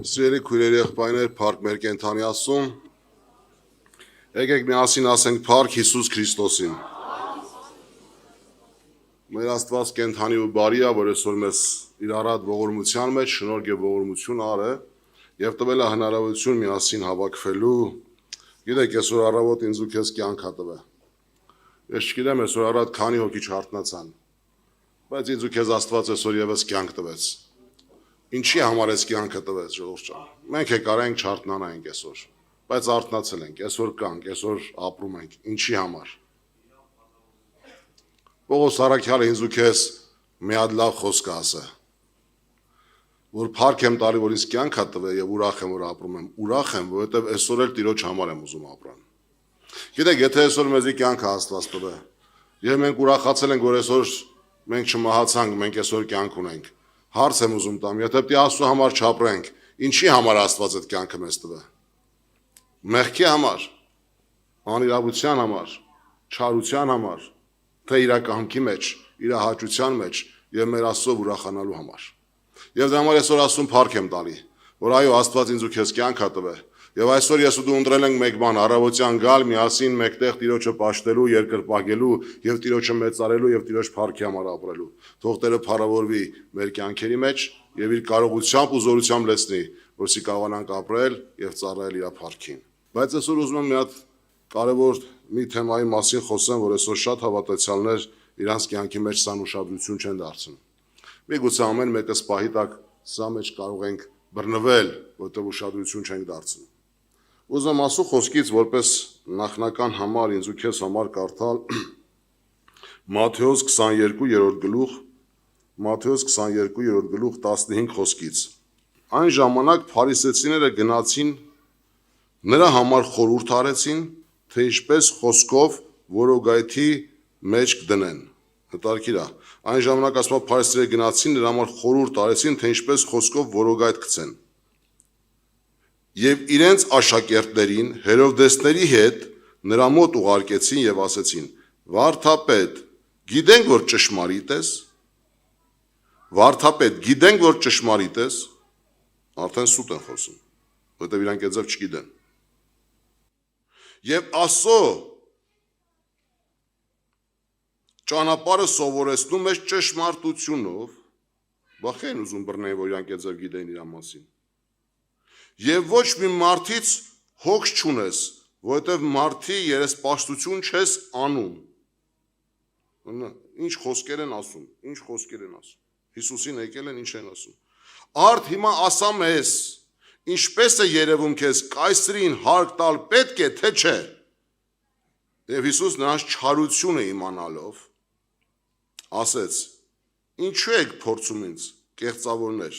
Սիրելի քույրեր, եղբայրներ, փառք մեր կենթանի Աստծուն։ Եկեք միասին ասենք փառք Հիսուս Քրիստոսին։ Մեր Աստված կենթանի ու բարի է, որ այսօր մեզ իր առատ ողորմության մեջ շնորհք եւ ողորմություն արը եւ տվել է հնարավորություն միասին հավաքվելու։ Գիտեք, այսօր առավոտ ինձ ու քեզ կյանք հատվել։ Ես չգիտեմ այսօր առատ քանի հոգի չարտնացան, բայց ինձ ու քեզ Աստված այսօր եւս կյանք տվեց։ Ինչի համար էս կյանքը տվեց ժողովուրդ ջան։ Մենք եկար ենք չարտնանանք այսօր, բայց արթնացել ենք, այսօր կանք, այսօր ապրում ենք։ Ինչի համար։ Պողոս առաքյալը ինձ ու քեզ մի հատ լավ խոսք ասա, որ փառք եմ տալի, որ ինձ կյանք ա տվել եւ ուրախ եմ, որ ապրում եմ։ Ուրախ եմ, որովհետեւ այսօր էլ Տիրոջ համար եմ ուզում ապրել։ Գիտեք, եթե այսօր մեզի կյանքը Աստված տվել, եւ մենք ուրախացել ենք, որ այսօր մենք չմահացանք, մենք այսօր կյանք ունենք։ Հարց եմ ուզում տամ, եթե պիտի Աստծո համար չապրենք, ինչի համար Աստված այդ կյանքը մեզ տվել։ Մեղքի համար, անիրավության համար, չարության համար, թե իր կամքի մեջ, իր հաճության մեջ եւ մեր Աստծո ուրախանալու համար։ Եվ դրա համար այսօր Աստծուն փառք եմ տալի, որ այո, Աստված ինձ ու քեզ կյանք ա տվել։ Եվ այսօր ես ու դու ընտրել ենք մեկ բան, առավոտյան գալ միասին մեկտեղ Տիրոջը պաշտելու, երկրպագելու եւ Տիրոջը մեծարելու եւ Տիրոջ փառքի համար ապրելու։ Թող Տերը փառավորվի մեր կյանքերի մեջ եւ իր կարողությամբ ու զորությամբ լցնի, որսի կարողանանք ապրել եւ ծառայել իր փառքին։ Բայց այսօր ուզում եմ մի հատ կարևոր մի թեմայի մասին խոսեմ, որ այսօր շատ հավատացյալներ իրանց կյանքի մեջ սան ուշադրություն չեն դարձնում։ Միգուցե ամեն մեկս պահի տակ սա մեջ կարող ենք բռնվել, որտեղ ուշադրություն չենք դարձնում։ Ուզում ասու խոսքից որպես նախնական համար ինձ ու քեզ համար կարդալ Մատթեոս 22-րդ գլուխ, Մատթեոս 22-րդ գլուխ 15 խոսքից։ Այն ժամանակ փարիսեցիները գնացին նրա համար խորհուրդ արեցին, թե ինչպես խոսքով որոգայթի մեջ կդնեն։ Հտարկիր է։ Այն ժամանակ ասում փարիսեցիները գնացին նրա համար խորհուրդ արեցին, թե ինչպես խոսքով որոգայթ գցեն։ Եվ իրենց աշակերտներին Հերովդեսների հետ նրա մոտ ուղարկեցին եւ ասեցին. Վարդապետ, գիտենք որ ճշմարիտ ես։ Վարդապետ, գիտենք որ ճշմարիտ ես։ Արդեն սուտ են խոսում, որտեղ իրանք այդ ձև չգիտեն։ Եվ Աստծո ճանապարհը սովորեցնում ես ճշմարտությունով, բախեն ուզում բռնեն, որ իրանք այդ ձև գիտեն իր մասին։ Եվ ոչ մի մարդից հոգ չունես, որովհետև մարդի երեսպաշտություն չես անում։ Ինչ խոսքեր են ասում, ինչ խոսքեր են ասում։ Հիսուսին եկել են ինչ են ասում։ Արդ հիմա ասամ ես, ինչպես է երևում քեզ կայսրին հարկ տալ պետք է, թե չէ։ Եվ Հիսուս նրանց չարությունը իմանալով ասեց. Ինչու եք փորձում ինձ, կեղծավորներ։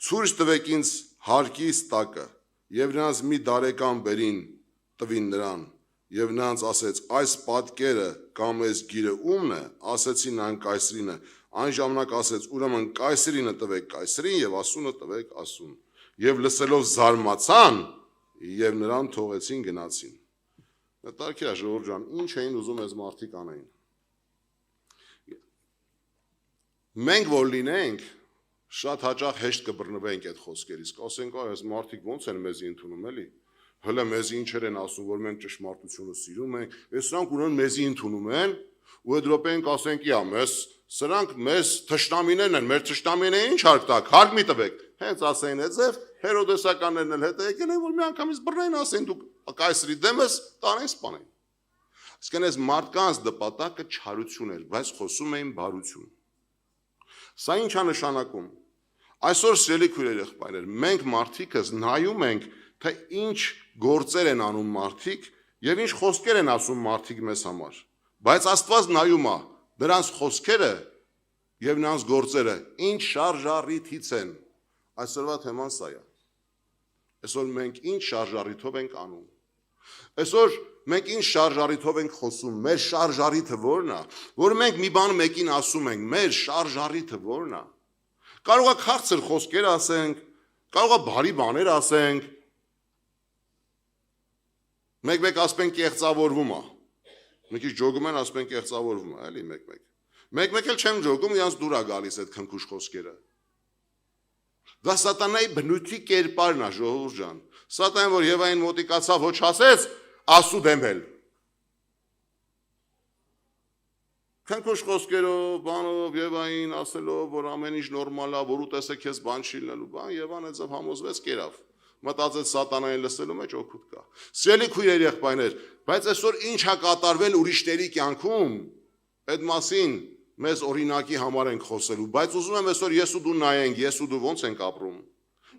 Ցույց տվեք ինձ հարկիս տակը, եւ նրանց մի դարեկան բերին տվին նրան, եւ նրանց ասեց. այս պատկերը կամ այս գիրը ումն է, ասեցին նրան կայսրինը, այն ժամանակ ասեց. ուրեմն կայսրինը տվեք կայսրին եւ ասունը տվեք ասուն, եւ լսելով զարմացան եւ նրան թողեցին գնացին։ Նտարքի ժողովուրդ ջան, ինչ էին ուզում այս մարդիկ անեին։ Մենք որ լինենք շատ հաճախ հեշտ կբռնվենք այդ խոսքերից, կասենք, այս մարդիկ ոնց են մեզի ընդունում, էլի։ Հələ մեզի ինչեր են ասում, որ մենք ճշմարտությունը սիրում ենք, սրանք ուրեմն մեզի ընդունում են, ու այդ րոպեին կասենք, սրանք մեզ թշնամիներն են, մեր թշնամիները ինչ հարկ տակ, հարկ մի տվեք։ Հենց ասեին այդ ձև, հերոդեսականներն էլ հետո եկել են, որ մի անգամից բռնեն, ասեն դուք կայսրի դեմ ես, տանեն սպանեն։ Իսկ այս մարդկանց նպատակը չարություն էր, բայց խոսում էին բարություն։ Սա ինչ է նշանակում։ Այսօր սիրելի քույրեր եղբայրներ, մենք մարդիկս նայում ենք, թե ինչ գործեր են անում մարդիկ եւ ինչ խոսքեր են ասում մարդիկ մեզ համար։ Բայց Աստված նայում է նրանց խոսքերը եւ նրանց գործերը ինչ շարժառիթից են։ Այսօրվա թեման սա է։ Այսօր մենք ինչ շարժառիթով ենք անում։ Այսօր մենք ինչ շարժառիթով ենք խոսում, մեր շարժառիթը ո՞րն է, որ մենք մի բան մեկին ասում ենք, մեր շարժառիթը ո՞րն է։ Կարող է քաղցր խոսքեր ասենք, կարող է բարի բաներ ասենք։ Մեկ-մեկ ասում են կեղծավորվում է։ Մի քիչ ջոգում են, ասում են կեղծավորվում է, էլի մեկ-մեկ։ Մեկ-մեկ էլ չեմ ջոգում, իրանց դուր է գալիս այդ քնքուշ խոսքերը։ Դա սատանայի բնույթի կերպարն է, ժողովուրդ ջան։ Սատանան, որ Եվային մոտիկացավ, ոչ ասեց, Աստծու դեմ էլ։ Քնքուշ խոսքերով, բանով, Եվային ասելով, որ ամեն ինչ նորմալ է, որ ուտեսը քեզ բան չի լինելու, բան, Եվան այդպես համոզվեց կերավ։ Մտածեց սատանային լսելու մեջ օգուտ կա։ Սիրելի քույրեր, եղբայրներ, բայց այսօր ինչ է կատարվել ուրիշների կյանքում, այդ մասին մեզ օրինակի համար ենք խոսելու, բայց ուզում եմ այսօր ես ու դու նայենք, ես ու դու ոնց ենք ապրում։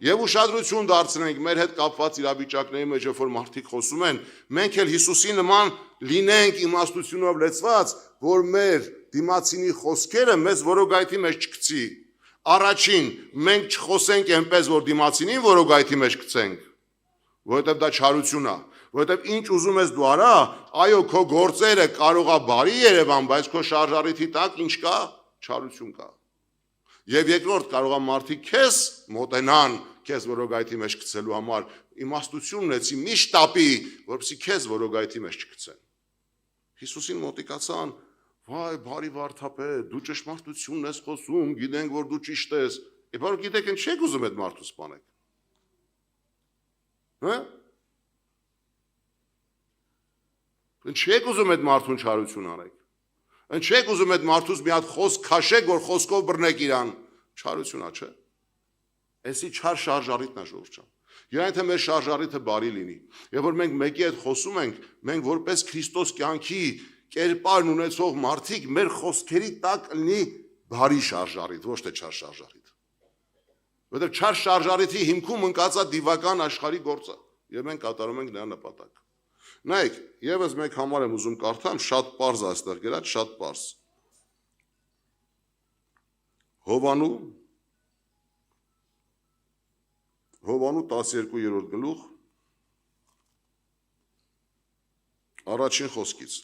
Եվ ուշադրություն դարձնենք մեր հետ կապված իրավիճակների մեջ, երբ որ մարդիկ խոսում են, մենք էլ Հիսուսի նման լինենք իմաստությունով լեցված, որ մեր դիմացինի խոսքերը մեզ որոգայթի մեջ չգցի։ Առաջին, մենք չխոսենք այնպես, որ դիմացինին որոգայթի մեջ գցենք, որովհետև դա չարություն է, որովհետև ինչ ուզում ես դու արա, այո, քո գործերը կարող է բարի երևան, բայց քո շարժառիթի տակ ինչ կա, չարություն կա։ Եվ երկրորդ, կարող է մարդիկ քեզ մոտենան, քեզ որոգայթի մեջ գցելու համար իմաստություն ունեցի, մի շտապի, որպեսզի քեզ որոգայթի մեջ չգցեն։ Հիսուսին մոտիկացան, վայ, բարի վարդապետ, դու ճշմարտությունն ես խոսում, գիտենք, որ դու ճիշտ ես։ Բայց գիտեք, ինչ եք ուզում այդ մարդու սպանեք։ Հա՞։ Ինչ եք ուզում այդ մարդուն չարություն անեք։ Ինչ եք ուզում այդ մարդուց մի հատ խոսք քաշեք, որ խոսքով բռնեք իրան։ Չարություն է, չէ՞։ Էսի չար շարժառիթն է, ժողովուրդ ջան։ Երանք թե մեր շարժառիթը բարի լինի։ Եվ որ մենք մեկի հետ խոսում ենք, մենք որպես Քրիստոս կյանքի կերպարն ունեցող մարդիկ մեր խոսքերի տակ լինի բարի շարժառիթ, ոչ թե չար շարժառիթ։ Որովհետև չար շարժառիթի հիմքում ընկած է դիվական աշխարհի գործը, եւ մենք կատարում ենք նրա նպատակ։ Նայեք, եւս մեկ համար եմ ուզում կարդամ, շատ պարզ է այստեղ գրած, շատ պարզ։ Հովանու 12-րդ գլուխ առաջին խոսքից։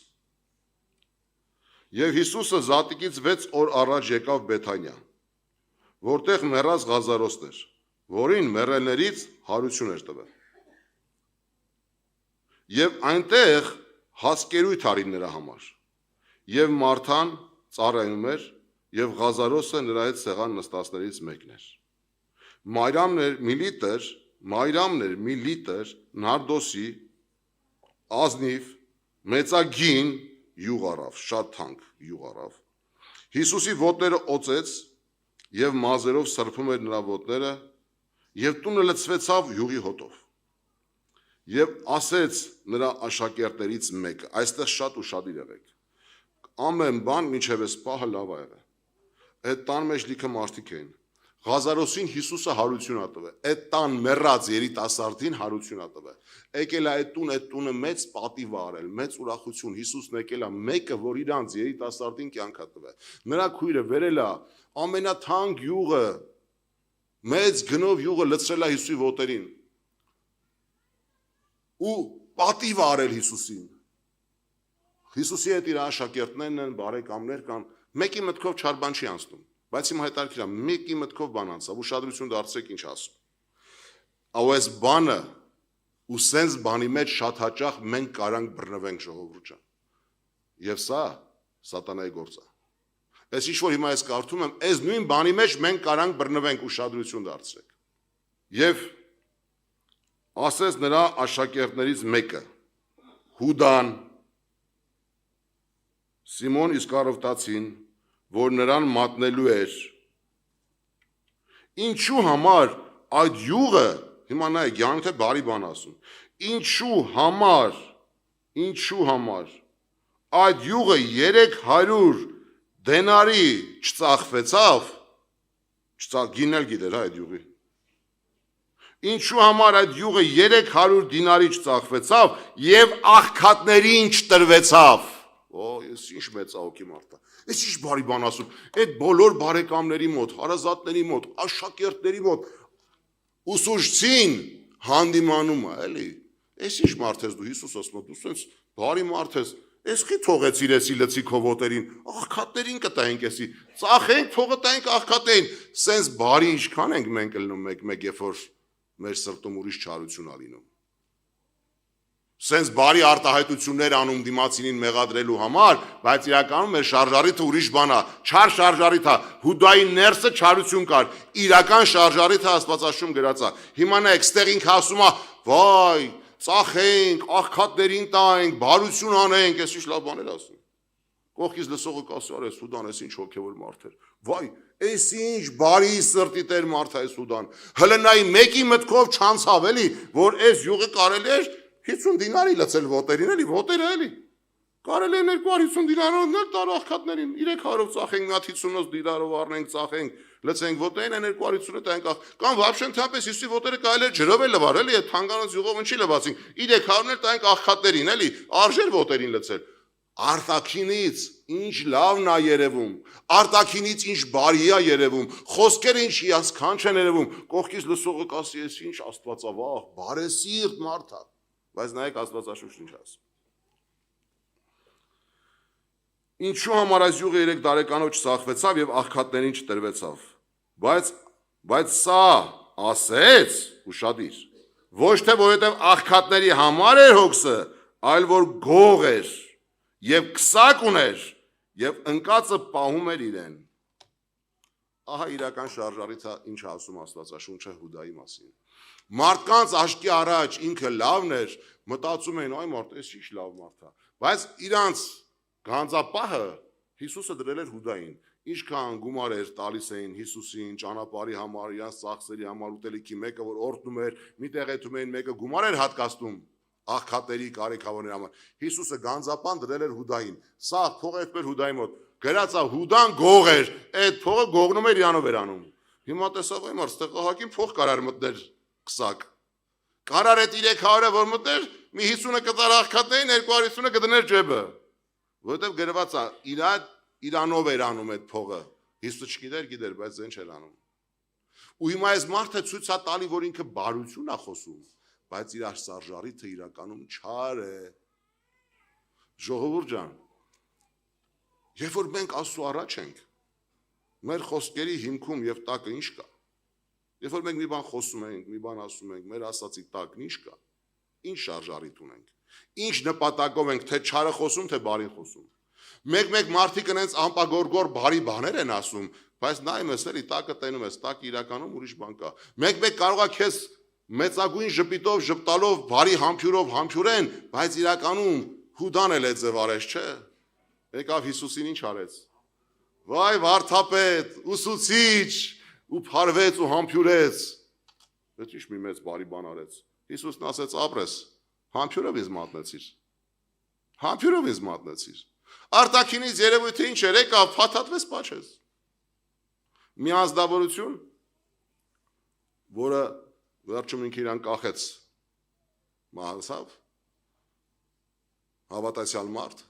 Եվ Հիսուսը զատիկից 6 օր առաջ եկավ Բեթանիա, որտեղ մեռած Ղազարոսն էր, որին մեռելներից հարություն էր տվել։ Եվ այնտեղ հասկերույթ արին նրա համար։ Եվ Մարթան ծառայում էր, եւ Ղազարոսը նրա հետ սեղան նստածներից մեկն էր։ Մայրամն էր մի լիտր նարդոսի ազնիվ մեծագին յուղ առավ, շատ թանկ յուղ առավ։ Հիսուսի ոտները օծեց եւ մազերով սրբում էր նրա ոտները եւ տունը լցվեցավ յուղի հոտով։ Եվ ասեց նրա աշակերտներից մեկը, այստեղ շատ ուշադիր եղեք։ Ամեն բան մինչև այս պահը լավ է եղել։ Այդ տան մեջ լիքը մարդիկ էին։ Ղազարոսին Հիսուսը հարություն ա տվել։ Այդ տան մեռած երիտասարդին հարություն ա տվել։ Եկել է այդ տունը մեծ պատիվ արել, մեծ ուրախություն։ Հիսուսն եկել է մեկը, որ իրանց երիտասարդին կյանք ա տվել։ Նրա քույրը վերել է ամենաթանկ յուղը, մեծ գնով յուղը լցրել է Հիսուսի ոտերին։ Ու պատիվ արել Հիսուսին։ Հիսուսի հետ իր աշակերտներն են, բարեկամներ կան, մեկի մտքով չար բան չի անցնում, բայց իմ հայտարարքիրա մեկի մտքով բան անցավ, ուշադրություն դարձրեք ինչ ասում։ Այս բանը ու սենց բանի մեջ շատ հաճախ մենք կարանք բռնվենք, ժողովուրդ ջան։ Եվ սա սատանայի գործ է։ Այս ինչ որ հիմա ես կարդում եմ, այս նույն բանի մեջ մենք կարանք բռնվենք, ուշադրություն դարձրեք։ Եվ ասեց նրա աշակերտներից մեկը, Հուդան, Սիմոն Իսկարովտացին, որ նրան մատնելու էր։ Ինչու համար այդ յուղը, հիմա նայեք, յանք թե բարի բան ասում, ինչու համար այդ յուղը 300 դենարի չծախվեցավ, գինել գիտեր այդ յուղի։ Ինչու համար այդ յուղը 300 դինարի չծախվեցավ եւ աղքատներին չտրվեցավ։ Ես ինչ մեծ ահոգի մարդ է։ Ես ինչ բարի բան ասում։ Այդ բոլոր բարեկամների մոտ, հարազատների մոտ, աշակերտների մոտ ուսուցչին հանդիմանում է, էլի։ Ես ինչ մարդ ես դու, Հիսուս ասում է, դու սենց բարի մարդ ես։ Ես խի թողեցիր էսի լցի քո ոտերին, աղքատներին կտայինք էսի, ծախենք, փողը տայինք աղքատներին։ Սենց բարի ինչքան ենք մենք լինում մեկ երբ որ մեր սրտում ուրիշ չարություն ա լինում։ Սենց բարի արտահայտություններ անում դիմացինին մեղադրելու համար, բայց իրականում մեր շարժարիթը ուրիշ բան է, չար շարժարիթ է, Հուդայի ներսը չարություն կար, իրական շարժարիթը Աստվածաշունչ գրած է։ Հիմա նա այստեղ ինքը ասում է, վայ, ծախենք, աղքատներին տանք, բարություն անենք, ես ինչ լավ բաներ ասում։ Կողքից լսողը կասի, արես Հուդան, ես ինչ հոգևոր մարդ էր։ Վայ, ես ինչ բարի սրտի տեր մարդ է Հուդան։ Հələ նայ մեկի մտքով չանցավ էլի, որ այս յուղը կարելի էր 50 դինարի լցել ոտերին էլի, ոտերը էլի։ Կարելի է 250 դինարով նել տալ աղքատներին, 300-ով ծախենք, մի հատ 50 դինարով առնենք, ծախենք, լցենք ոտերին, 250-ը տանք աղ։ Կամ вообще ընդհանրապես իսի ոտերը կարելի է ջրով էլ լվար, էլի, այդ թանգարանոց յուղով ինչի լվացին։ 300-ն էլ տանք աղքատներին, էլի, արժեր ոտերին լցել։ Արտաքինից ինչ լավն է երևում, արտաքինից ինչ բարի է երևում, խոսքերը ինչ հիասքանչ են երևում, կողքից լսողը կասի, ես ինչ աստվածավախ, բարեսիրտ մարդ է, բայց նայեք Աստվածաշունչն ինչ ասում։ Ինչու համար այս յուղը 3 տարեկանով չծախվեցավ եւ աղքատներին չտրվեցավ, բայց սա ասեց ուշադիր, ոչ թե որովհետեւ աղքատների համար էր հոգսը, այլ որ գող էր եւ քսակ ուներ եւ ընկածը պահում էր իրեն։ Ահա իրական շարժարիթը ինչ ասում Աստվածաշունչը Հուդայի մասին։ Մարդկանց աչքի առաջ ինքը լավն էր, մտածում էին, այ մարդ, էս ինչ լավ մարդ է, բայց իրանց գանձապահը Հիսուսը դրել էր Հուդային, ինչքան գումար էր տալիս էին Հիսուսին ճանապարհի համար, իրանց ծախսերի համար, ուտելիքի մեկը որ օրհնում էր, մի տեղ էթում էին մեկը գումար էր հատկացնում աղքատերի կարիքավորների համար։ Հիսուսը գանձապան դրել էր Հուդային։ Սա փողը էր Հուդայի մոտ։ Գրած է Հուդան գող էր, այդ փողը գողնում էր իրանով էր անում։ Հիմա տեսավ այ մարդ, ստեղ ահագին փող կարար մտներ քսակ։ Կարար այդ 300-ը որ մտներ, մի 50-ը կտար աղքատներին, 250-ը կդներ ջեբը։ Որովհետև գրված է իրանով էր անում այդ փողը։ Հիսուսը գիտեր, բայց ինչ էր անում։ Ու հիմա այս մարդը ցույց է տալի, որ ինքը բարություն է խոսում, բայց իր շարժարիթը իրականում չար է։ Ժողովուրդ ջան, երբ որ մենք Աստծո առաջ ենք, մեր խոսքերի հիմքում եւ տակը ինչ կա։ Երբ որ մենք մի բան խոսում ենք, մի բան ասում ենք, մեր ասացի տակն ինչ կա։ Ինչ շարժարիթ ունենք։ Ինչ նպատակով ենք, թե չարը խոսում, թե բարին խոսում։ Մեկ մարդիկ այնց ամպագորգոր բարի բաներ են ասում, բայց նայում ես էլի տակը տենում ես, տակը իրականում ուրիշ բան կա։ Մեկ կարող է քեզ մեծագույն ժպիտով, ժպտալով, բարի համբյուրով համբյուրեն, բայց իրականում Հուդան էլ է ձևարես, չէ։ Եկավ Հիսուսին ինչ արեց։ Վայ վարդապետ, ուսուցիչ, ու փարվեց ու համբյուրեց։ Դա ինչ մի մեծ բարի բան արեց։ Հիսուսն ասեց ապրես, համբյուրով ինձ մատնեցիր։ Համբյուրով ինձ մատնեցիր։ Արտաքինից երևույթը ինչ էր, եկավ փաթաթվեց պաչեց։ Մի ազնվորություն, որը վերջում ինքը իրան կախեց, մահացավ, հավատացյալ մարդ,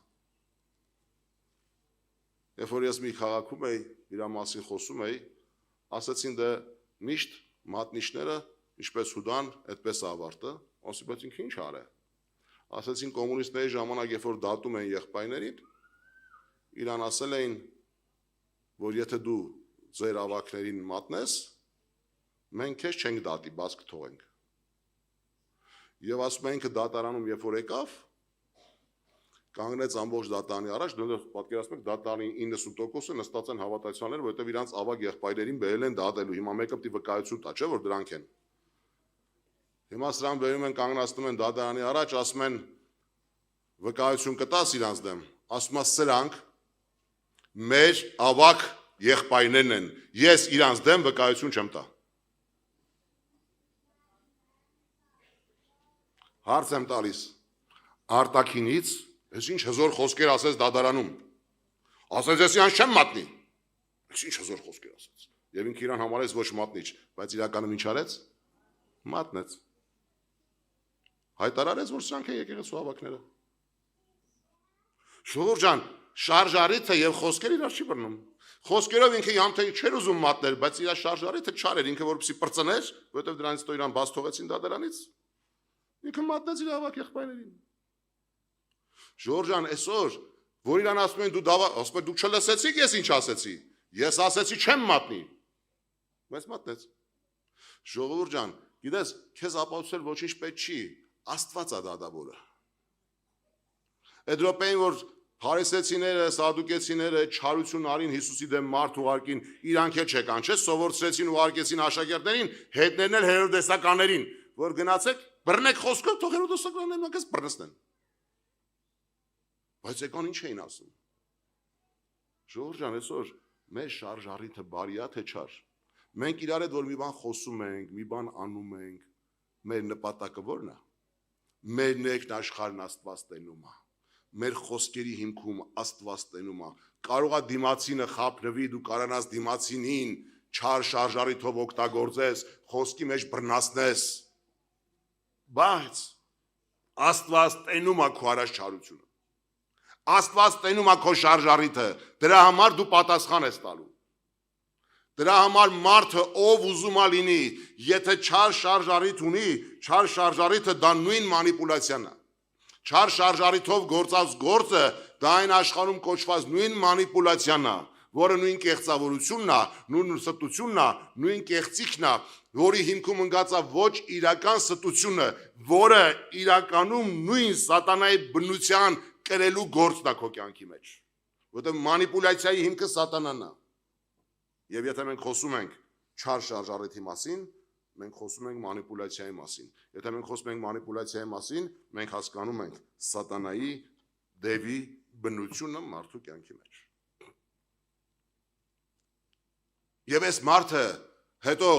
երբ որ ես մի քաղաքում էի, իր մասին խոսում էի, ասեցին դե միշտ մատնիչները, ինչպես Հուդան, այդպես ավարտը, ասի բայց ինքը ինչ արե։ Ասեցին կոմունիստների ժամանակ, երբ որ դատում են եղբայրներին, իրան ասել էին, որ եթե դու ձեր ավակներին մատնես, մենք քեզ չենք դատի, բաց կթողենք։ Եվ ասում են ինքը դատարանում, երբ որ եկավ, կանգնեց ամբողջ դատարանի առաջ, դեռ պատկերացնում եք դատարանի 90%-ը նստած են հավատացյալներ, որովհետև իրանց ավագ եղբայրերին բերել են դատելու։ Հիմա մեկը պիտի վկայություն տա, չէ՞ որ դրանք են։ Հիմա սրան բերում են կանգնացնում են դատարանի առաջ, ասում են վկայություն կտաս իրանց դեմ, ասում է սրանք մեր ավագ եղբայրներն են, ես իրանց դեմ վկայություն չեմ տա։ Հարց եմ տալիս, արտաքինից, ես ինչ հզոր խոսքեր ասեց դատարանում, ասեց ես իրանց չեմ մատնի, ես ինչ հզոր խոսքեր ասեց, և ինքը իրան համարեց ոչ մատնիչ, բայց իրականում ինչ արեց, մատնեց, հայտարարեց, որ սրանք են եկեղեցու ավագները։ Ժողովուրդ ջան, շարժարիթը և խոսքեր իրար չի բռնում, խոսքերով ինքը իհամթեի չէր ուզում մատներ, բայց իր շարժարիթը չար էր, ինքը որպեսզի պրծներ, որովհետև դրանից հետո իրան բաց թողեցին դատարանից, ինքը մատնեց իր ավագ եղբայրներին։ Ժողովուրդ ջան, այսօր, որ իրան ասում են դու չլսեցիք, ես ինչ ասեցի, ես ասեցի չեմ մատնի, բայց մատնեց։ Ժողովուրդ ջան, գիտես, քեզ ապացուցել ոչինչ պետք չի, Աստված է դատավորը։ Այդ րոպեին որ փարիսեցիները, սադուկեցիները չարություն արին Հիսուսի դեմ մարդ ուղարկին, իրանք էլ չեկան, չէ՞, սովորեցրեցին ուղարկեցին աշակերտներին, հետներն էլ հերոդեսականներին, որ գնացեք, բռնեք խոսքով, թող հերոդեսականներն այնպես բռնեցնեն։ Բայց եկան ինչ էին ասում։ Ժողովուրդ ջան, այսօր մեր շարժառիթը բարի է թե չար։ Մենք իրար հետ որ մի բան խոսում ենք, մի բան անում ենք, մեր նպատակը ո՞րն է։ Մեր ներքն աշխարհն Աստված տենում է։ Մեր խոսքերի հիմքում Աստված տենում է։ Կարող է դիմացինը խափնվի, դու կարանաս դիմացինին չար շարժառիթով օգտագործես, խոսքի մեջ բռնացնես։ Բայց Աստված տենում է քո արած չարությունը։ Աստված տենում է քո շարժառիթը, դրա համար դու պատասխան ես տալու։ Դրա համար մարդը ով ուզում է լինի, եթե չար շարժառիթ ունի, չար շարժառիթը դա նույն մանիպուլյացիան է։ Չար շարժառիթով գործած գործը դա այն աշխարհում կոչված նույն մանիպուլյացիան է, որը նույն կեղծավորությունն է, նույն ստությունն է, նույն կեղծիքն է, որի հիմքում ընկած է ոչ իրական ստությունը, որը իրականում նույն սատանայի բնության կրելու գործն է քո կյանքի մեջ։ Որտեղ մանիպուլյացիայի հիմքը սատանան է։ Եվ եթե մենք խոսում ենք չար շարժառիթի մասին, մենք խոսում ենք մանիպուլյացիայի մասին։ Եթե մենք խոսում ենք մանիպուլյացիայի մասին, մենք հասկանում ենք սատանայի դևի բնությունը մարդու կյանքի մեջ։ Եվ այս մարդը հետո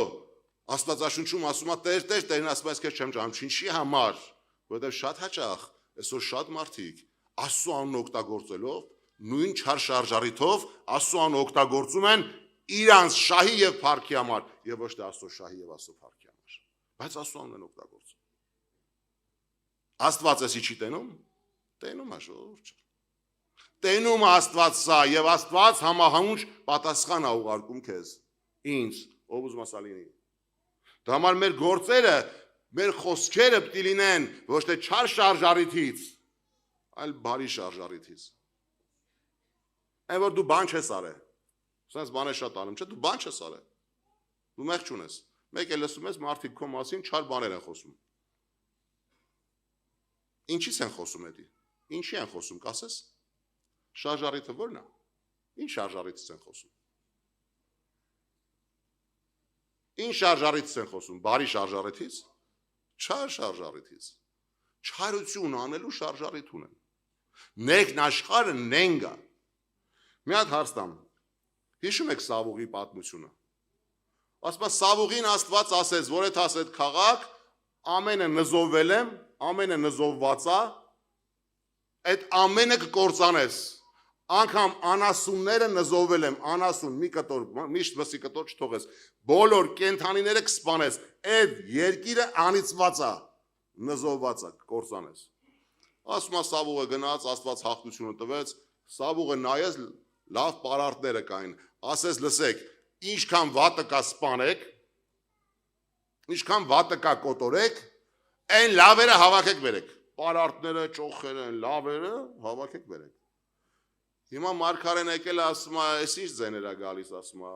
Աստվածաշունչում ասում է Տերն ասում է ես քեզ չեմ ճանաչում, ինչի համար, որովհետև շատ հաճախ այսօր շատ մարդիկ Աստծո անունը օգտագործելով նույն չար շարժառիթով Աստծո անունը օգտագործում են իրանց շահի եւ փառքի համար եւ ոչ թե Աստծո շահի եւ Աստծո փառքի համար, բայց Աստծո անունն են օգտագործում։ Աստված էսի չի տենում, տենում է ժողովուրդ։ Տենում է Աստված սա եւ Աստված համահունչ պատասխան է ուղարկում քեզ, ինձ, ով ուզում ասա լինի։ Դա համար մեր գործերը, մեր խոսքերը պետք է լինեն ոչ թե չար շարժառիթից, այլ բարի շարժառիթից։ Այն որ դու բան չես արել, սենց բան է շատ անում, չէ, դու բան չես արել, դու մեղք չունես, մեկ էլ լսում ես մարդիկ քո մասին չար բաներ են խոսում։ Ինչի՞ց են խոսում էդի, ինչի են խոսում, կասես, շարժառիթը ո՞րն է, ինչ շարժառիթից են խոսում։ Ինչ շարժառիթից են խոսում, բարի շարժառիթից, չար շարժառիթից, չարություն անելու շարժառիթ ունեն։ Ներքն աշխարհը նենգ է։ Մի հատ հարց տամ, հիշում եք Սավուղի պատմությունը։ Ասում է Սավուղին Աստված ասեց, որ այդ ասեց քաղաք, ամենը նզովվել եմ, ամենը նզովված է, այդ ամենը կկործանես։ Անգամ անասունները նզովել եմ, անասուն, մի կտոր, միշտ վսի կտոր չթողես, բոլոր կենթանիները կսպանես, այդ երկիրը անիծված է, նզովված է, կործանես։ Ասում է Սավուղը գնաց, Աստված հաղթությունը տվեց, Սավուղը նայեց, լավ պարարտները կային, ասեց լսեք, ինչքան վատը կա սպանեք, ինչքան վատը կա կոտորեք, այն լավերը հավաքեք վերեք, պարարտները, ճոխերը, լավերը հավաքեք վերեք։ Հիմա մարգարեն եկել ասում է, այս ինչ ձեներ է գալիս, ասում է,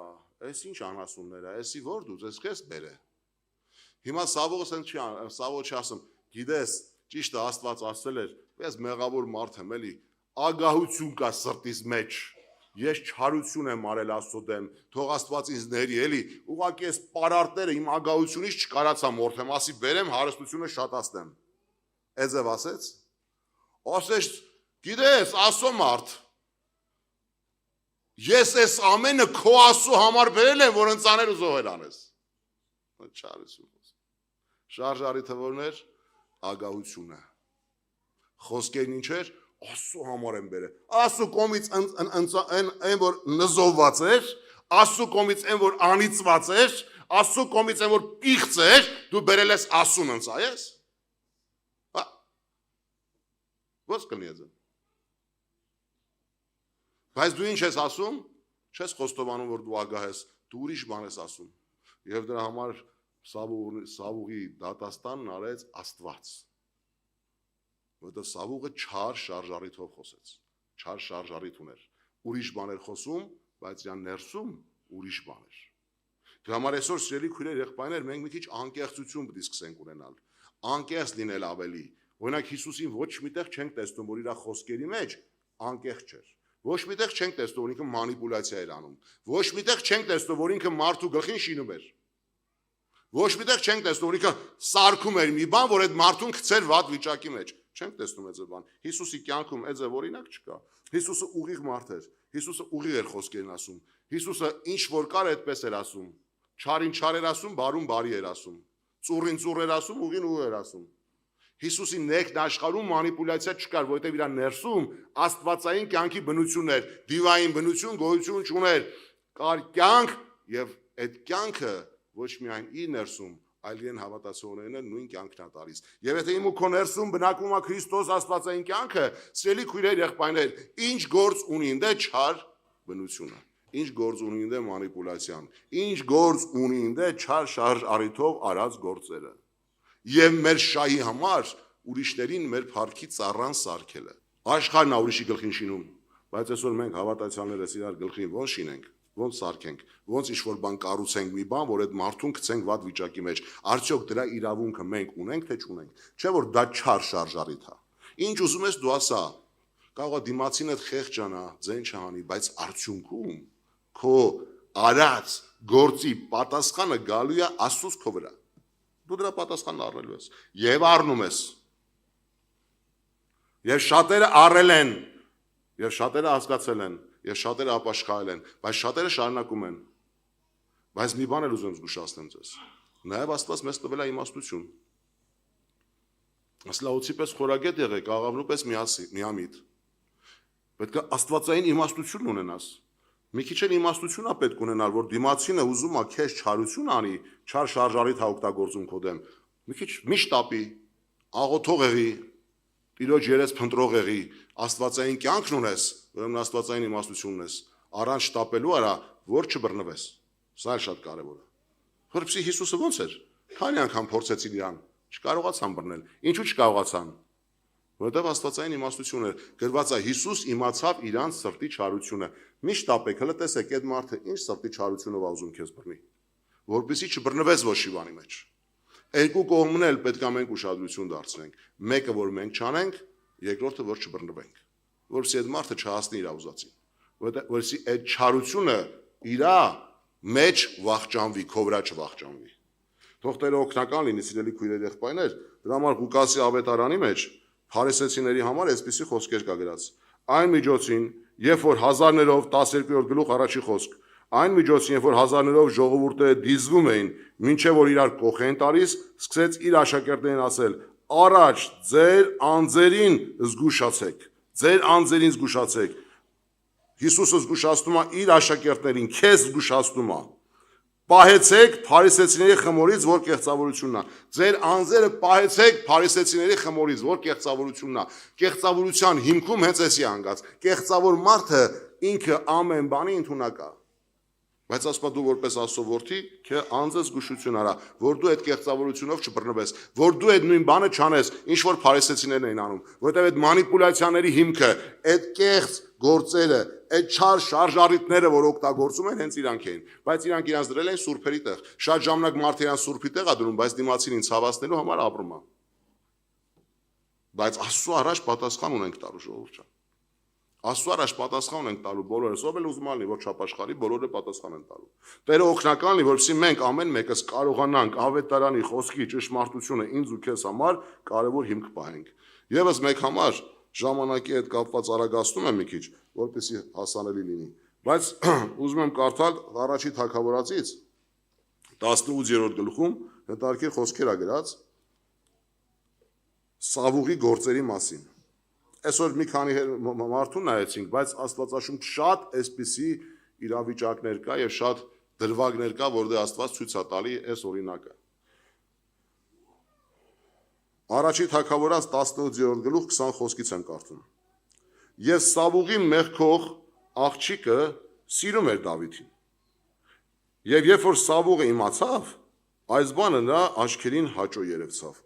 այս ինչ անասուններ է, այսի որ դու ես քեզ բերե։ Հիմա Սավուղը չի ասում, գիտես, ճիշտ է Աստված ասել էր, ես մեղավոր մարդ եմ, էլի, ագահություն կա սրտիս մեջ, ես չարություն եմ արել Աստծո դեմ, թող Աստված ինձ ների, էլի, ուղղակի այս պարարտները իմ ագահությունից չկարացամ օրթեմ, ասի բերեմ հարստությունը շատացնեմ։ Էձև ասեց։ Ասեց, գիտես, Աստծո մարդ Ես այս ամենը քո Աստծո համար բերել եմ, որ ընծաներ ու զոհեր անես։ Չարություն։ Շարժառիթը որն էր, ագահությունը։ Խոսքերն ինչ էր, Աստծո համար եմ բերել։ Աստծո կողմից այն որ նզովված էր, Աստծո կողմից այն որ անիծված էր, Աստծո կողմից այն որ պիղծ էր, դու բերել ես Աստծուն ընծայես։ Հա։ Ո՞ց կլինի այդ։ Բայց դու ինչ ես ասում, չես խոստովանում, որ դու ագահ ես, դու ուրիշ բան ես ասում։ Եվ դրա համար Սավուղի դատաստանն արեց Աստված։ Որտեղ Սավուղը չար շարժառիթով խոսեց, չար շարժառիթ ուներ։ Ուրիշ բաներ խոսում, բայց իրան ներսում ուրիշ բաներ։ Դրա համար այսօր սիրելի քույրեր, եղբայրներ, մենք մի քիչ անկեղծություն պետք է սկսենք ունենալ։ Անկեղծ լինել ավելի, Օրինակ Հիսուսին ոչ միտեղ չենք տեսնում, որ իր խոսքերի մեջ անկեղծ չէր։ Ոչ միտեղ չենք տեսնում, որ ինքը մանիպուլյացիա էր անում։ Ոչ միտեղ չենք տեսնում, որ ինքը մարդու գլխին շինում էր։ Ոչ միտեղ չենք տեսնում, որ ինքը սարքում էր մի բան, որ այդ մարդուն գցեր վատ վիճակի մեջ։ Չենք տեսնում այդ բան։ Հիսուսի կյանքում այդ օրինակ չկա։ Հիսուսը ուղիղ մարդ էր։ Հիսուսը ուղիղ էր խոսքերն ասում։ Հիսուսը ինչ որ կար, այդպես էր ասում։ Չարին չար էր ասում, բարուն բարի էր ասում։ Ծուռին ծուռ էր ասում, ուղին ուղ էր ասում։ Հիսուսի ներքն աշխարհում մանիպուլյացիա չկար, որովհետև իր ներսում աստվածային կյանքի բնություն էր, դիվային բնություն, գոյություն չուներ, կար կյանք եւ այդ կյանքը ոչ միայն իր ներսում, այլ իրեն հավատացողներն նույն կյանքն է տալիս։ Եվ եթե իմ ու քո ներսում բնակվում է Քրիստոս աստվածային կյանքը, սիրելի քույրեր, եղբայրներ, ինչ գործ ունի ինձ չար բնությունը, ինչ գործ ունի ինձ մանիպուլյացիան, ինչ գործ ունի ինձ չար շարժ առիթով արած գործերը։ Եվ մեր շահի համար ուրիշներին մեր փառքի ծառան սարքելը։ Աշխարհն է ուրիշի գլխին շինում, բայց այսօր մենք հավատացյալներս իրար գլխին ոնց շինենք, ոնց սարքենք, ոնց ինչ-որ բան կառուցենք մի բան, որ այդ մարդուն գցենք վատ վիճակի մեջ։ Արդյոք դրա իրավունքը մենք ունենք թե չունենք։ Չէ՞ որ դա չար շարժարիթ է։ Ինչ ուզում ես դու ասա, կարող է դիմացին այդ խեղճանա, ձեն չհանի, բայց արդյունքում քո արած գործի պատասխանը գալու է Աստծուց քո վրա։ Դու դրա պատասխանն առնելու ես եւ առնում ես։ Եվ շատերը առել են, եւ շատերը հասկացել են, եւ շատերը ապաշխարել են, բայց շատերը շարունակում են։ Բայց մի բան էլ ուզում զգուշացնեմ ձեզ։ Նաեւ Աստված մեզ տվել է իմաստություն։ Ասլաոցի պես խորագետ եղեք, աղավնու պես միամիտ։ Պետք է աստվածային իմաստություն ունենաս։ Մի քիչ էլ իմաստություն է պետք ունենալ, որ դիմացինը ուզում է քեզ չարություն անի, չար շարժարիթ է օգտագործում քո դեմ։ Մի քիչ միշտ տապի, աղոթող եղի, Տիրոջ երես փնտրող եղի, աստվածային կյանքն ունես, ուրեմն աստվածային իմաստություն ունես, առանց շտապելու արա, որ չբռնվես։ Սա էլ շատ կարևոր է։ Որպեսզի Հիսուսը ոնց էր։ Քանի անգամ փորձեցին իրան, չկարողացան բռնել։ Ինչու չկարողացան։ Որովհետև աստվածային իմաստություն էր, գրված է Հիսուս իմացավ իրանց սրտի չարությունը։ Մի շտապեք, հələ տեսեք այդ մարդը ինչ սրտի չարությունով է ուզում քեզ բռնի, որպեսզի չբռնվես ոչ շիվանի մեջ։ Երկու կողմն էլ պետք է մենք ուշադրություն դարձնենք։ Մեկը որ մենք չանենք, երկրորդը որ չբռնվենք, որպեսզի այդ մարդը չհասնի իր ուզածին, որպեսզի այդ չարությունը իր մեջ վախճանվի, քո վրա չվախճանվի։ Թող Տերը օգնական լինի, սիրելի քույրեր, եղբայրներ, դրա համար Ղուկասի ավետարանի մեջ Փարիսեցիների համար այսպիսի խոսքեր կա գրած. Այն միջոցին, երբ որ հազարներով 12-րդ գլուխ առաջի խոսք, այն միջոցին, երբ որ հազարներով ժողովուրդները դիզվում էին, մինչև որ իրար կոխ են տալիս, սկսեց իր աշակերտներին ասել. Առաջ ձեր անձերին զգուշացեք, ձեր անձերին զգուշացեք։ Հիսուսը զգուշացնում է իր աշակերտներին, քեզ զգուշացնում է։ Պահեցեք փարիսեցիների խմորից, որ կեղծավորությունն է։ Ձեր անձերը պահեցեք փարիսեցիների խմորից, որ կեղծավորությունն է։ Կեղծավորության հիմքում հենց էսի անգած։ Կեղծավոր մարդը ինքը ամեն բանի ընդունակ է։ Բայց ասպա դու որպես Աստծո որդի, քե անձը զգուշություն արա, որ դու այդ կեղծավորությունով չբռնվես, որ դու այդ նույն բանը չանես, ինչ որ փարիսեցիներն էին անում, որովհետև այդ մանիպուլյացիաների հիմքը, այդ կեղծ գործերը, այդ չար շարժարիթները, որ օգտագործում են, հենց իրանք էին, բայց իրանք իրանց դրել են սուրբերի տեղ։ Շատ ժամանակ մարդը իրան սուրբի տեղ է դնում, բայց դիմացին ցավացնելու համար ապրում է։ Բայց Աստծո առաջ պատասխան ունենք տալու ժողովուրդ ջան։ Աստծո առաջ պատասխան ենք տալու բոլորս, ով էլ ուզում ալի, որ չապաշխարի, բոլորը պատասխան են տալու։ Տերը օգնական լինի, որպեսզի մենք ամեն մեկս կարողանանք ավետարանի խոսքի ճշմարտությունը ինձ ու քեզ համար կարևոր հիմք պահենք։ Եվս մեկ համար ժամանակի հետ կապված արագացնում եմ մի քիչ, որպեսզի հասանելի լինի։ Բայց ուզում եմ կարդալ առաջի թագավորացից 18-րդ գլխում հետարքիր խոսքեր ա գրած Սավուղի գործերի մասին։ Այսօր մի քանի մարդուն նայեցինք, բայց Աստվածաշունչ շատ այսպիսի իրավիճակներ կա եւ շատ դրվագներ կա, որտեղ Աստված ցույց է տալի այս օրինակը։ Առաջի թագավորած 18-րդ գլուխ 20 խոսքից եմ կարդում։ Եվ Սավուղի մեղքող աղջիկը սիրում էր Դավիթին։ Եվ երբ որ Սավուղը իմացավ, այս բանը նրա աչքերին հաճո երևցավ։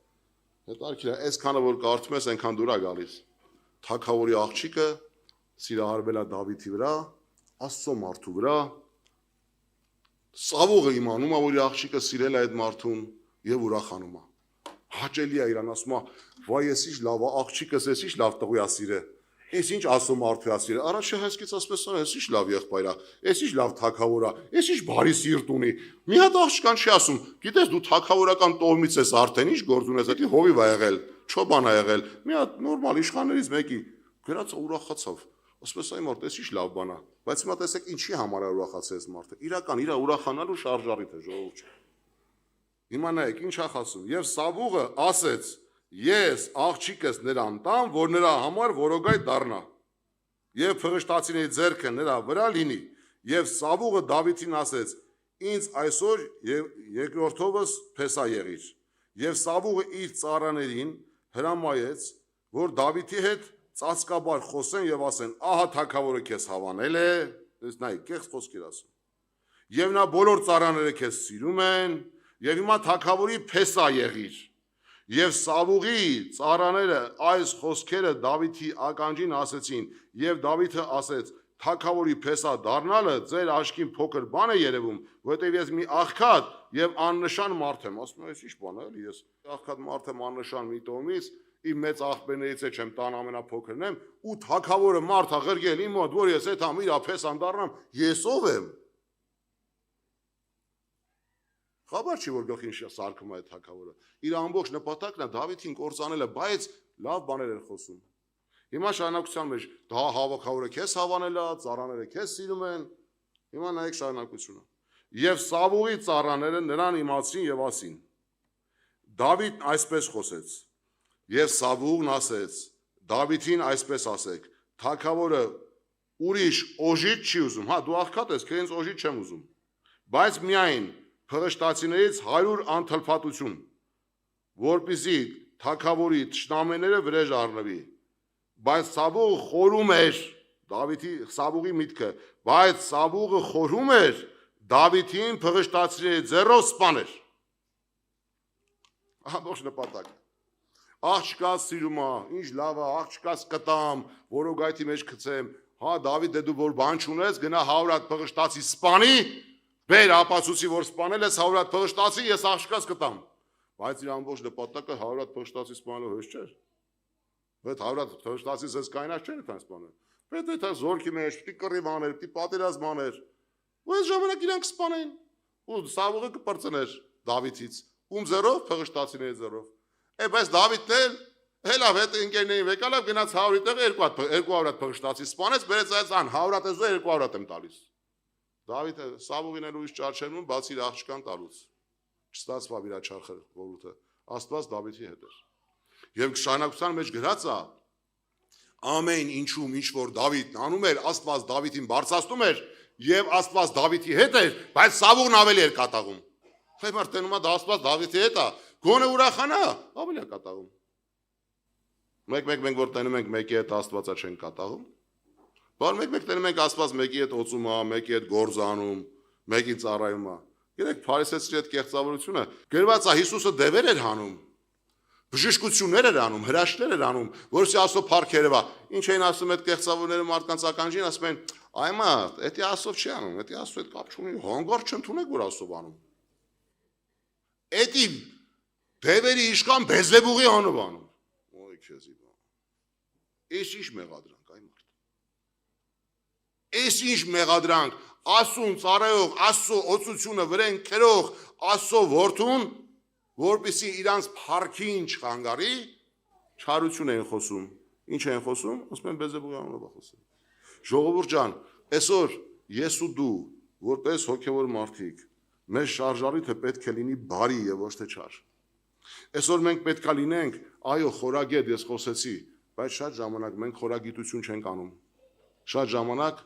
Հետարքիր է, այսքանը որ կարդում ես, այնքան դուր է գալիս։ Թագավորի աղջիկը սիրահարվել է Դավիթի վրա, Աստծո մարդու վրա։ Սավուղը իմանում է, որ իր աղջիկը սիրել է այդ մարդուն եւ ուրախանում է։ հաճելի է իրան, ասում է, վայ, ես ինչ լավ է, աղջիկս ես ինչ լավ տղու է սիրե։ Ես ինչ ասում արդու է սիրե։ Առաջ հեսքից ասպես սա, ես ինչ լավ եղբայր է, ես ինչ լավ թագավոր է, ես ինչ բարի սիրտ ունի։ Մի հատ աղջկան չի ասում, գիտես դու թագավորական տոհմից ես արդեն, ինչ գործ ունես, դա հովիվ է եղել, չոբան է եղել։ Մի հատ նորմալ իշխաններից մեկի գրած ուրախացավ։ Ասպես այ մարդ, ես ինչ լավ բան է։ Բայց հիմա տեսեք ինչի համար է ուրախացել մարդը։ Իրական իր ուրախանալու շարժարիթ է ժողովուրդ։ Հիմա նայեք, ինչ է ասում։ Եվ Սավուղը ասեց. ես աղջիկս նրան տամ, որ նրա համար որոգայ դառնա։ Եվ փղշտացիների ձեռքը նրա վրա լինի։ Եվ Սավուղը Դավիթին ասեց. ինձ այսօր երկրորդովս փեսա եղիր։ Եվ Սավուղը իր ծառաներին հրամայեց, որ Դավիթի հետ ծածկաբար խոսեն եւ ասեն. ահա թագավորը քեզ հավանել է, նայ կեղծ խոսքեր ասում։ Եվ նա բոլոր ծառաները քեզ սիրում են, եւ հիմա թագավորի փեսա եղիր։ Եվ Սավուղի ծառաները այս խոսքերը Դավիթի ականջին ասեցին, եւ Դավիթը ասեց. թագավորի փեսա դառնալը ձեր աչքին փոքր բան է երևում, որովհետեւ ես մի աղքատ եւ աննշան մարդ եմ, ասում եմ, ի՞նչ բան է, էլի ես աղքատ մարդ եմ աննշան մի տոմից, իմ մեծ աղբերներից է չեմ տան ամենափոքրն եմ, ու թագավորը մարդ է ղրգել իմ մոտ, որ ես այդ համ իր փեսան դառնամ, ես ով եմ։ Խաբար չի որ գլխին սարքում է այդ թագավորը։ Իր ամբողջ նպատակն է Դավիթին կործանելը, բայց լավ բաներ էր խոսում։ Հիմա շարունակության մեջ դա հավաքավորը քեզ հավանել է, ծառաները քեզ սիրում են։ Հիմա նայեք շարունակությունը։ Եվ Սավուղի ծառաները նրան իմացին եւ ասին. Դավիթն այսպես խոսեց։ Եվ Սավուղն ասեց. Դավիթին այսպես ասեք. թագավորը ուրիշ օժիտ չի ուզում։ Հա, դու աղքատ ես, քեզ օժիտ չեմ ուզում։ Բայց միայն փղշտացիներից 100 անթլփատություն, որպեսզի թագավորի թշնամիները վրեժ առնվի։ Բայց Սավուղը խորում էր Դավիթի Սավուղի միտքը, բայց Սավուղը խորում էր Դավիթին փղշտացիների ձեռով սպաներ։ Ամբողջ նպատակը։ Աղջկաս սիրում է, ինչ լավ է, աղջկաս կտամ, որոգայթի մեջ գցեմ։ Հա, Դավիթ դու որ բան չունես, գնա 100 հատ փղշտացի սպանի, բեր ապացուցի որ սպանել ես 100 հատ փղշտացի, ես աղջկաս կտամ։ Բայց իր ամբողջ նպատակը 100 հատ փղշտացի սպանելու հեշտ չէր։ Բայց 100 հատ փղշտացի ես կայնած չէր այդպես սպանել։ Պետք է զորքի մեջ, պիտի կռիվ աներ, պիտի պատերազմ աներ։ Ու այս ժամանակ իրանք սպանեն։ Ու Սավուղը կպրծներ Դավիթից, ում ձեռով փղշտացիների ձեռով։ Բայց Դավիթն էլ հելավ հետ ընկերներին վեկալավ գնաց 100-ի տեղը 200 հատ փղշտացի սպանեց, բերեց այս ան 100 հատ ես 200 հատ եմ տալիս։ Դավիթը Սավուղին էլ ուրիշ ճար չերնում, բացի իր աղջկան տալուց։ Չստացվավ իր չարխր ողորութը։ Աստված Դավիթի հետ էր։ Եվ շարունակության մեջ գրած է ամեն ինչում ինչ որ Դավիթն անում էր, Աստված Դավիթին բարձրացնում էր եւ Աստված Դավիթի հետ էր, բայց Սավուղն ավելի էր կատաղում։ Հայ մարդ տենում է դա Աստված Դավիթի հետ է, գոնե ուրախանա, ավելի է կատաղում։ Մեկ որ տենում ենք մեկի հետ Աստվածա չեն կատաղում։ Բար մեկ տենում ենք Աստված մեկի հետ օծում է, մեկի հետ գործանում, մեկին ծառայում է։ Գիտեք, փարիսեցի այդ կեղծավորությունը գրված է Հիսուսը դևեր էր հանում։ Բժշկություններ էր անում, հրաշքներ էր անում, որովհետեւ Աստծո փառքերևա։ Ինչ էին ասում այդ կեղծավորները մարդկանց ականջին, ասում են. «Այ մարդ, դա Աստծո չի անում, դա Աստծո հետ կապ չունի, հանգար չընդունեք որ Աստծո անում»։ Էդի դևերի իշխան Բեզեբուղի անով անում։ Ոյ քեզի բա։ Էս ինչ մեղադրանք, այ մարդ։ Էս ինչ մեղադրանք, Աստծուն ծառայող, Աստծո օծությունը վրեն քերող, Աստծո որդուն, որպեսզի իրանց փառքին չխանգարի, չարություն են խոսում։ Ինչ են խոսում, ասում են Բեզեբուղի անով է խոսում։ Ժողովուրդ ջան, այսօր ես ու դու, որպես հոգևոր մարդիկ, մեր շարժարիթը պետք է լինի բարի եւ ոչ թե չար։ Այսօր մենք պետք է լինենք, այո, խորագետ ես խոսեցի, բայց շատ ժամանակ մենք խորագիտություն չենք անում։ Շատ ժամանակ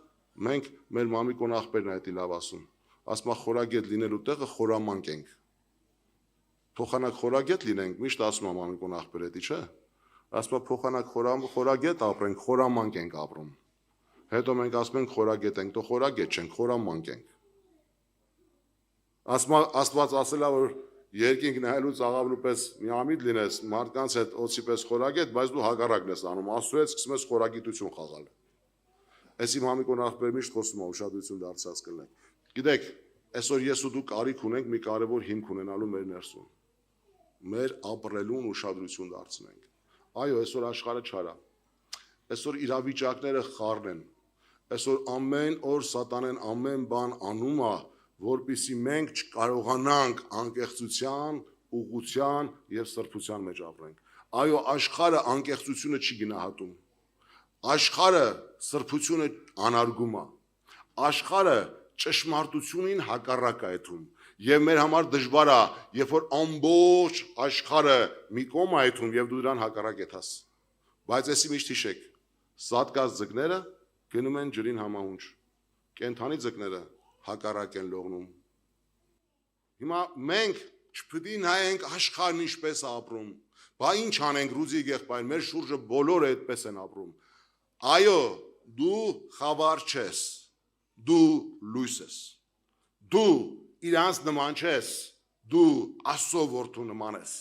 մենք մեր մամիկոն աղբերն է դա լավ ասում։ Ասում է խորագետ լինելու տեղը խորամանկ ենք։ Փոխանակ խորագետ լինենք, միշտ ասում եմ մամիկոն աղբեր էդի, չէ՞։ Ասում է փոխանակ խորագետ ապրենք, խորամանկ ենք ապրում։ Հետո մենք ասում ենք խորագետ ենք, դու խորագետ չենք, խորամանկ ենք։ Աստված ասել է որ երկինք նայելուց աղավնու պես միամիտ լինես, մարդկանց հետ օծի պես խորագետ, բայց դու հակառակն ես անում, Աստծո հետ սկսում ես խորագիտություն խաղալ։ Այս իմ մամիկոն աղբեր միշտ խոսում է ուշադրություն դարձած կլինեք։ Գիտեք, այսօր ես ու դու կարիք ունենք մի կարևոր հիմք ունենալու մեր ներսում։ մեր ապրելուն ուշադրություն դարձնենք։ Այո, այսօր աշխարհը չարա։ Այսօր իրավիճակները խառն են։ Այսօր ամեն օր սատանեն ամեն բան անում է, որպեսզի մենք չկարողանանք անկեղծության, ուղղության եւ սրբության մեջ ապրենք։ Այո, աշխարհը անկեղծությունը չի գնահատում։ Աշխարհը սրբությունը անարգում է։ Աշխարհը ճշմարտությունին հակառակ է այթում։ Եվ մեր համար դժվար է, երբ որ ամբողջ աշխարհը մի կողմ է այթում եւ դու դրան հակառակ եթաս։ Բայց էսի միշտ հիշեք, սատկած ձկները գնում են ջրին համահունչ։ Կենթանի ձկները հակառակ են լողնում։ Հիմա մենք չպետք է նայենք աշխարհն ինչպես է ապրում։ Բա ինչ անենք Ռուզի եղբայր, մեր շուրջը բոլորը այդպես են ապրում։ Այո, դու խավար չես, դու լույս ես, դու իրանց նման չես, դու Աստծո որդու նման ես,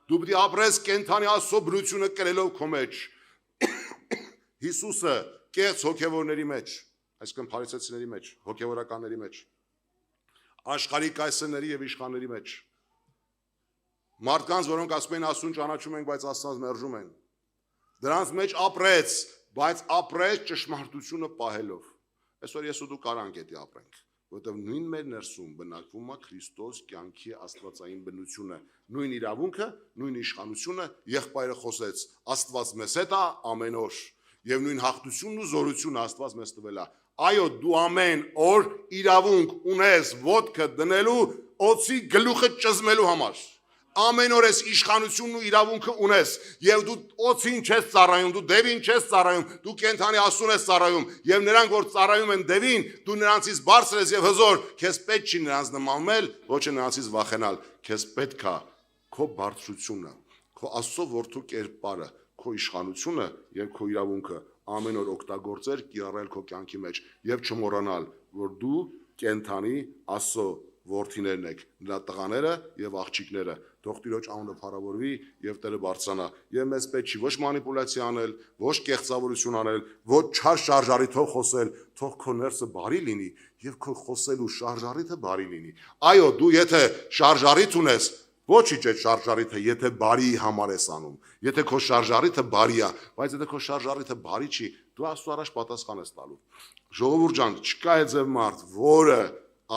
դու պետք է ապրես կենդանի Աստծո բնությունը կրելով քո մեջ։ Հիսուսը կեղծ հոգևորների մեջ, այսինքն փարիսեցիների մեջ, հոգևորականների մեջ, աշխարհի կայսրների եւ իշխանների մեջ, մարդկանց, որոնք ասում են Աստծուն ճանաչում ենք, բայց Աստծանց մերժում են, դրանց մեջ ապրեց, բայց ապրեց ճշմարտությունը պահելով։ Այսօր ես ու դու կարանք էդի ապրենք, որովհետև նույն մեր ներսում բնակվում է Քրիստոս կյանքի աստվածային բնությունը, նույն իրավունքը, նույն իշխանությունը, եղբայրը խոսեց, Աստված մեզ հետ է ամեն օր, եւ նույն հաղթությունն ու զորությունը Աստված մեզ տվել է։ Այո, դու ամեն օր իրավունք ունես ոտքը դնելու օծի գլուխը ճզմելու համար։ Ամեն օր ես իշխանությունն ու իրավունքը ունես եւ դու օծին չես ծառայում, դու դևին չես ծառայում, դու կենթանի Աստծուն ես ծառայում եւ նրանք որ ծառայում են դևին, դու նրանցից բարձր ես եւ հզոր, քեզ պետք չի նրանց նմանվել, ոչ է նրանցից վախենալ, քեզ պետք է քո բարձրությունը, քո Աստծո որդու կերպարը, քո իշխանությունը եւ քո իրավունքը ամեն օր օգտագործել, կիրառել քո կյանքի մեջ եւ չմոռանալ, որ դու կենթանի Աստծո որդիներն եք, նրա տղաները եւ աղջիկները, թող Տիրոջ անունը փառավորվի եւ Տերը բարձրանա։ Եվ մեզ պետք չի ոչ մանիպուլյացիա անել, ոչ կեղծավորություն անել, ոչ չար շարժարիթով խոսել, թող քո ներսը բարի լինի եւ քո խոսելու շարժարիթը բարի լինի։ Այո, դու եթե շարժարիթ ունես, ոչինչ այդ շարժարիթը, եթե բարի համար ես անում, եթե քո շարժարիթը բարի է, բայց եթե քո շարժարիթը բարի չի, դու Աստծո առաջ պատասխան ես տալու։ Ժողովուրդ ջան, չկա այդպես մարդ, որը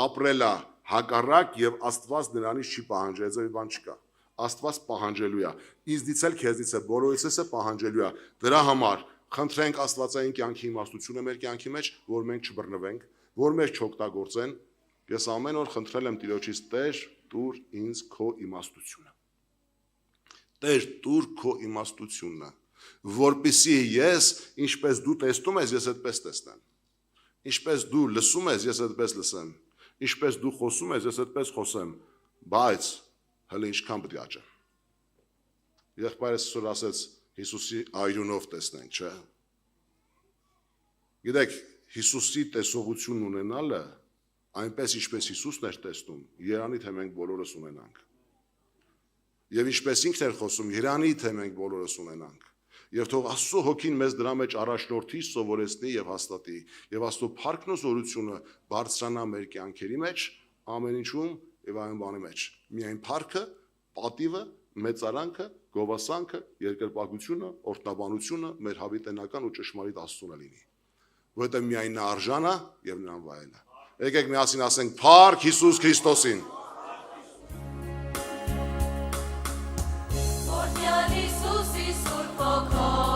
ապրելա հակառակ եւ Աստված նրանից չի պահանջել, այդպես բան չկա։ Աստված պահանջելու է։ Ինձնից էլ քեզնից է, բոլորից է պահանջելու է։ Դրա համար խնդրենք Աստվածային կյանքի իմաստությունը մեր կյանքի մեջ, որ մենք չբռնվենք, որ մեր չօգտագործեն։ Ես ամեն օր խնդրել եմ Տիրոջից, Տեր, տուր ինձ քո իմաստությունը։ Տեր, տուր քո իմաստությունը, որպեսզի ես, ինչպես դու տեսնում ես, ես այդպես տեսնեմ։ Ինչպես դու լսում ես, ես այդպես լսեմ։ Ինչպես դու խոսում ես, ես այդպես խոսեմ, բայց հələ ինչքան պետք է աճեմ։ Եղբայրս այսօր ասեց Հիսուսի այրունով տեսնենք, չէ՞։ Գիտեք, Հիսուսի տեսողություն ունենալը այնպես ինչպես Հիսուսն էր տեսնում, երանի թե մենք բոլորս ունենանք։ Եվ ինչպես ինքն էր խոսում, երանի թե մենք բոլորս ունենանք։ Եվ թող Աստծո հոգին մեզ դրա մեջ առաջնորդի, սովորեցնի եւ հաստատի, եւ Աստծո փառքն ու զորությունը բարձրանա մեր կյանքերի մեջ, ամեն ինչում եւ այն բանի մեջ։ Միայն փառքը, պատիվը, մեծարանքը, գովասանքը, երկրպագությունը, օրհնաբանությունը մեր հավիտենական ու ճշմարիտ Աստծուն լինի։ Որովհետեւ միայն նա արժան է եւ նրան վայելը։ Եկեք միասին ասենք փառք Հիսուս Քրիստոսին։ Հիսուսի Սուրբ Հոգով